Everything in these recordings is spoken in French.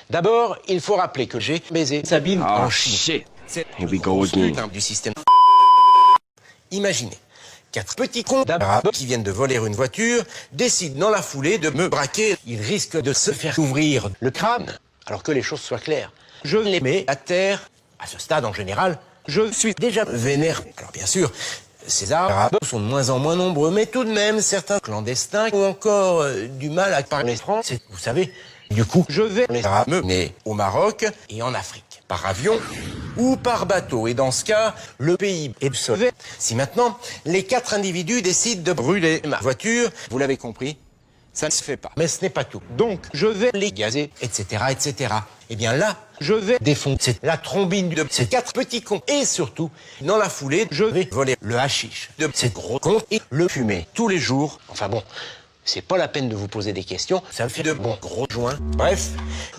D'abord, il faut rappeler que j'ai baisé Sabine en Chine. C'est Here we go again. du système. Imaginez, 4 petits cons d'arabes qui viennent de voler une voiture décident dans la foulée de me braquer. Ils risquent de se faire ouvrir le crâne, alors que les choses soient claires. Je les mets à terre. À ce stade, en général, je suis déjà vénère. Alors bien sûr, ces arabes sont de moins en moins nombreux, mais tout de même, certains clandestins ont encore du mal à parler français. Vous savez, du coup, je vais les ramener au Maroc et en Afrique, par avion ou par bateau. Et dans ce cas, le pays est sauvé. Si maintenant, les 4 individus décident de brûler ma voiture, vous l'avez compris, ça ne se fait pas. Mais ce n'est pas tout. Donc, je vais les gazer, etc., etc. Eh bien là, je vais défoncer la trombine de ces 4 petits cons. Et surtout, dans la foulée, je vais voler le hashish de ces gros cons et le fumer tous les jours. Enfin bon, c'est pas la peine de vous poser des questions, ça fait de bons gros joints. Bref,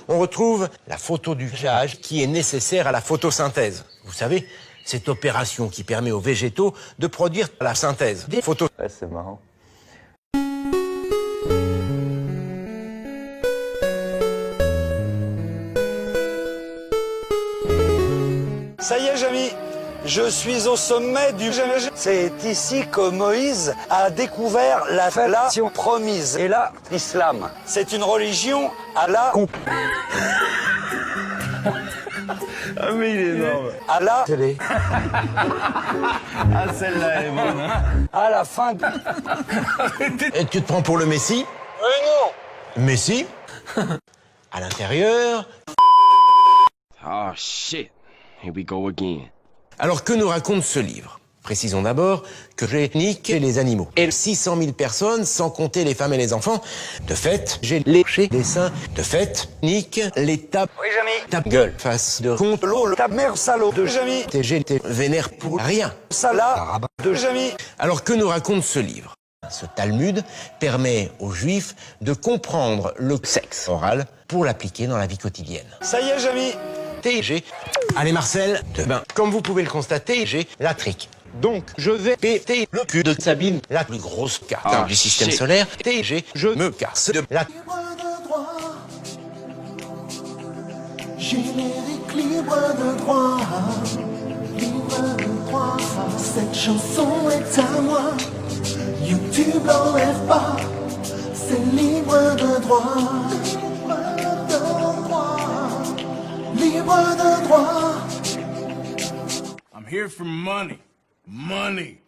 on retrouve la photo du phage qui est nécessaire à la photosynthèse. Vous savez, cette opération qui permet aux végétaux de produire la synthèse des photos. Ouais, c'est marrant. Ça y est, Jamy, je suis au sommet du... C'est ici que Moïse a découvert la fellation promise. Et là, l'islam. C'est une religion à la... Ah mais il est énorme. À la... Ah celle-là est bonne. Hein. À la fin... Et tu te prends pour le Messie? non. Messie? À l'intérieur... Oh shit. Here we go again. Alors que nous raconte ce livre? Précisons d'abord que j'ai niqué les animaux. Et 600 000 personnes, sans compter les femmes et les enfants. De fait, j'ai léché les seins. De fait, nique les tapes. Oui, Jamy. Ta gueule, face de con. L'eau, ta mère salaud de Jamy. J'étais vénère pour rien. Salah de Jamy. Alors que nous raconte ce livre? Ce Talmud permet aux Juifs de comprendre le sexe oral pour l'appliquer dans la vie quotidienne. Ça y est, Jamy. J'ai... Allez Marcel, comme vous pouvez le constater, j'ai la trique. Donc, je vais péter le cul de Sabine, la plus grosse carte du système solaire. Je me casse de la... Générique libre de droit, libre de droit. Cette chanson est à moi. YouTube l'enlève pas, c'est libre de droit. Libre de droit. I'm here for money. Money.